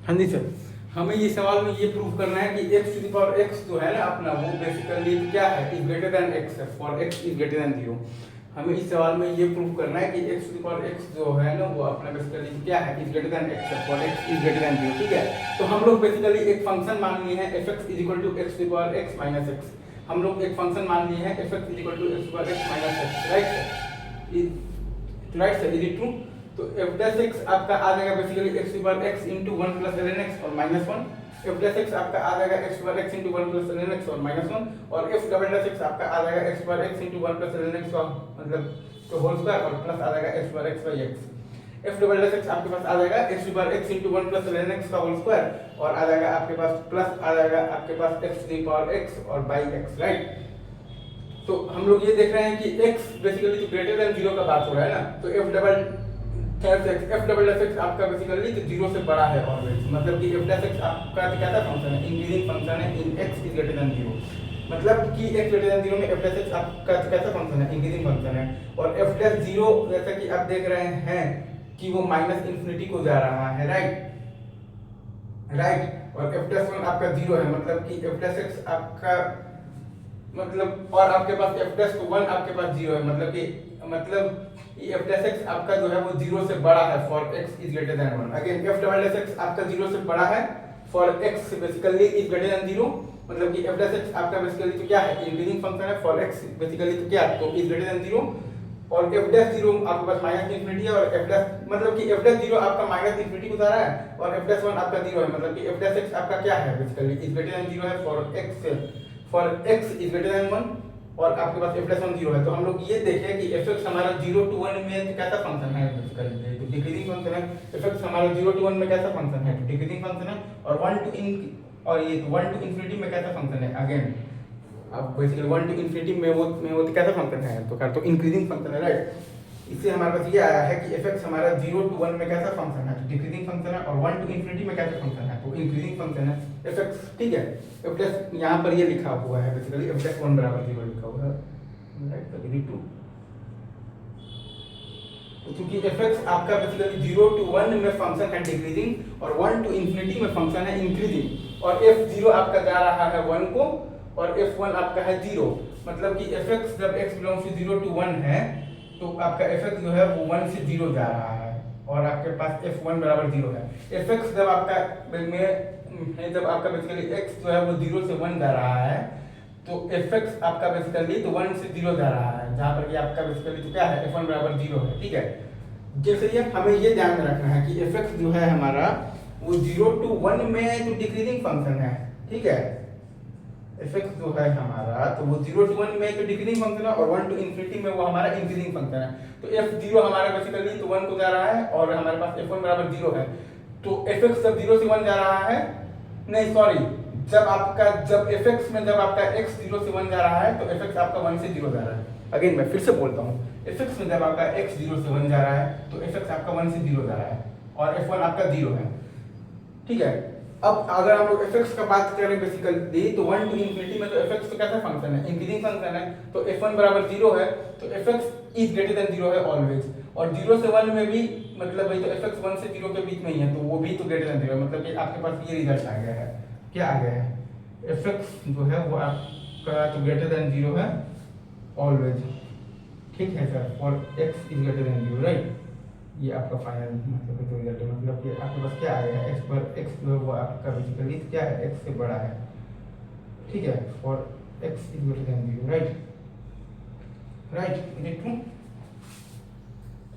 हाँ जी सर, हमें ये सवाल में ये प्रूव करना है कि x to the power x जो है ना अपना, वो बेसिकली क्या है, इज ग्रेटर देन x है, for x is greater than 0। हमें इस सवाल में ये प्रूव करना है कि x to the power x जो है ना वो अपना बेसिकली क्या है, इज ग्रेटर देन x है, for x is greater than 0। ठीक है, तो हम लोग बेसिकली एक फंक्शन मान लिए हैं fx is equal to x to the power x minus x। हम लोग एक फंक्शन मान लिए हैं fx is equal to x to the power x minus x, right sir, is it true? तो f डैश x आपका आ जाएगा basically x to the power x into 1 plus ln x और माइनस 1। f डैश x आपका आ जाएगा x to the power x into 1 plus ln x और minus 1। और f डबल डैश x आपका आ जाएगा x to the power x into 1 plus ln x का मतलब तो होल स्क्वायर और प्लस आ जाएगा x to the power x by x। f double dash x आपके पास आ जाएगा x to the power x into 1 plus ln x का होल स्क्वायर और आ जाएगा आपके पास प्लस आ जाएगा आपके पास x to the power x और by x, राइट। तो हम लोग ये देख रहे हैं कि x बेसिकली तो ग्रेटर देन 0 का बात हो रहा है ना, तो f डबल डैश एक्स आपका बेसिकली तो 0 से बड़ा है ऑलवेज, मतलब कि f डैश एक्स आपका कैसा फंक्शन है, इंक्रीजिंग फंक्शन है इन x इज ग्रेटर देन 0। मतलब कि x ग्रेटर देन 0 में f डैश एक्स आपका कैसा फंक्शन है, इंक्रीजिंग फंक्शन है। और f डैश 0 जैसा कि आप देख रहे हैं कि वो माइनस इन्फिनिटी को जा रहा है, राइट। और f डैश 1 आपका 0 है, मतलब कि f डैश एक्स आपका मतलब, और आपके पास f डैश 1 आपके पास 0 है, मतलब कि f डैश x आपका जो है वो 0 से बड़ा है for x is greater then 1। Again f double dash x आपका 0 से बड़ा है for x basically is greater than 0, मतलब कि f डैश x आपका बेसिकली तो क्या है, इंक्रीजिंग फंक्शन है फॉर x बेसिकली तो क्या, तो इज ग्रेटर देन 0। और f डैश 0 आपके पास माइनस इन्फिनिटी है, और f डैश मतलब कि f डैश 0 आपका माइनस इन्फिनिटी को जा रहा है और f डैश 1 आपका 0 है, मतलब कि f डैश x आपका क्या है बेसिकली इज ग्रेटर देन 0 है for x is greater then 1, और आपके पास f प्लस 1 0 है। तो हम लोग ये देखें कि fx हमारा 0 to 1 में कैसा फंक्शन है बेसिकली, तो डिक्रीजिंग फंक्शन है। fx हमारा 0 to 1 में कैसा फंक्शन है, तो डिक्रीजिंग फंक्शन है। और 1 to इन्फिनिटी में कैसा फंक्शन है, अगेन अब बेसिकली 1 to इन्फिनिटी में वो तो कैसा फंक्शन है, तो इंक्रीजिंग फंक्शन है, राइट। इससे हमारे पास ये आया है कि fx हमारा 0 to 1 में कैसा फंक्शन है, तो डिक्रीजिंग फंक्शन है। और 1 to इन्फिनिटी में कैसा फंक्शन है, तो इंक्रीजिंग फंक्शन है fx, ठीक है। f प्लस यहाँ पर ये लिखा हुआ है बेसिकली f प्लस 1 बराबर 0 लिखा हुआ है, राइट, तो इज इट ट्रू? तो क्योंकि fx आपका बेसिकली 0 to 1 में फंक्शन है डिक्रीजिंग और 1 to इन्फिनिटी में फंक्शन है इंक्रीजिंग, और f0 आपका जा रहा है 1 को और f1 आपका है 0, मतलब कि fx जब x बिलोंग्स टू 0 to 1 है तो आपका fx जो है वो 1 से 0 जा रहा है और आपके पास f1 बराबर 0 है। fx जब आपका बेसिकली x जो है वो 0 से 1 जा रहा है, तो fx आपका बेसिकली तो 1 से 0 जा रहा है, जहाँ पर कि आपका बेसिकली तो क्या है, f1 बराबर 0 है, ठीक है। जैसे ये हमें ये ध्यान में रखना है कि fx जो है हमारा वो 0 to 1 में तो डिक्रीजिंग फंक्शन है, ठीक है। fx जो है हमारा तो वो 0 to 1 में तो डिक्रीजिंग फंक्शन है और 1 to इन्फिनिटी में वो हमारा इंक्रीजिंग फंक्शन है। तो f0 हमारा बेसिकली तो 1 को जा रहा है और हमारे पास f1 बराबर 0 है। तो fx जब 0 से 1 जा रहा है, नहीं सॉरी, जब fx में जब आपका x 0 से 1 जा रहा है तो fx आपका 1 से 0 जा रहा है। अगेन मैं फिर से बोलता हूँ, fx में जब आपका x 0 से 1 जा रहा है तो fx आपका 1 से 0 जा रहा है और f1 आपका 0 है, ठीक है। अब अगर हम लोग fx का बात करें बेसिकली तो 1 to इन्फिनिटी में तो fx तो कैसा फंक्शन है, इंक्रीजिंग फंक्शन है, तो f1 बराबर 0 है, तो fx इज ग्रेटर देन 0 है ऑलवेज। और 0 से 1 में भी मतलब भाई तो fx 1 से 0 के बीच में ही है, तो वो भी तो ग्रेटर देन 0 है, मतलब कि आपके पास ये रिजल्ट आ गया है, क्या आ गया है, fx जो है वो आपका तो ग्रेटर देन 0 है ऑलवेज, ठीक है सर, और x is greater than 0, right. ये आपका फाइनल मतलब रिजल्ट है, मतलब कि आपके पास क्या आ गया है, x पर x जो है वो आपका बेसिकली क्या है, x से बड़ा है, ठीक है, और x is greater than 0, right, is it true?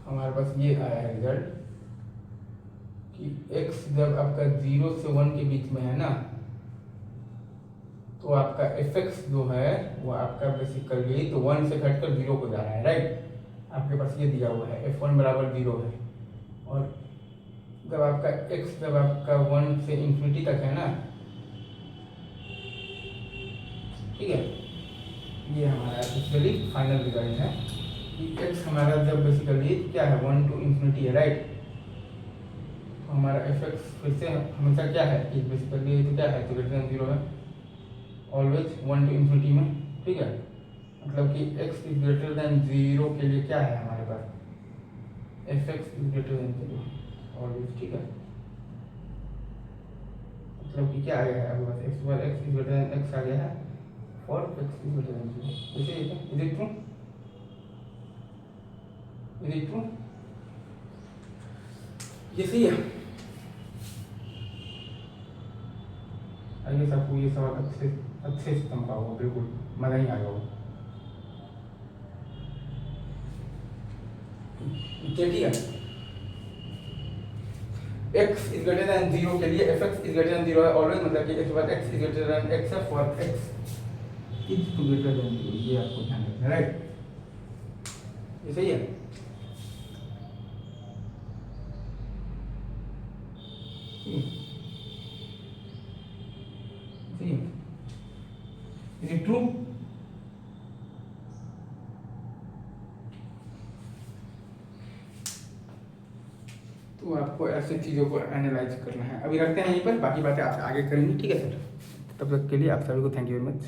हमारे पास ये आया है रिजल्ट कि x जब आपका 0 से 1 के बीच में है ना, तो आपका fx जो है वो आपका बेसिकली तो 1 से घटकर 0 को जा रहा है, राइट। आपके पास ये दिया हुआ है f1 बराबर 0 है, और जब आपका x जब आपका 1 से इन्फिनिटी तक है ना, ठीक है, ये हमारा बेसिकली फाइनल रिजल्ट है कि x हमारा जब बेसिकली क्या है 1 to इन्फिनिटी है, राइट। तो हमारा fx फिर से हमेशा क्या है कि बेसिकली तो क्या है, तो ग्रेटर देन 0 है ऑलवेज 1 to इन्फिनिटी में, ठीक है। मतलब कि x इज ग्रेटर देन 0 के लिए क्या है हमारे पास, fx is greater than 0 always, ठीक है। मतलब कि क्या आ गया है आपके पास x bar x is greater than x आ गया है और x is greater than zero. ऐसे ही है, is it true? Is it true? ये सही है। आइए सबको ये सवाल अच्छे से समझा होगा, बिल्कुल मज़ा ही आएगा वो। देखिए x is greater than zero के लिए fx is greater than zero है ऑलवेज, मतलब कि x is greater than x है for x is greater than zero, ये आपको ध्यान रखना है, राइट? ये सही है। सही है। Is it true? तो आपको ऐसी चीज़ों को एनालाइज करना है। अभी रखते हैं यहीं पर, बाकी बातें आप आगे करेंगे, ठीक है सर? तब तक के लिए आप सभी को थैंक यू वेरी मच।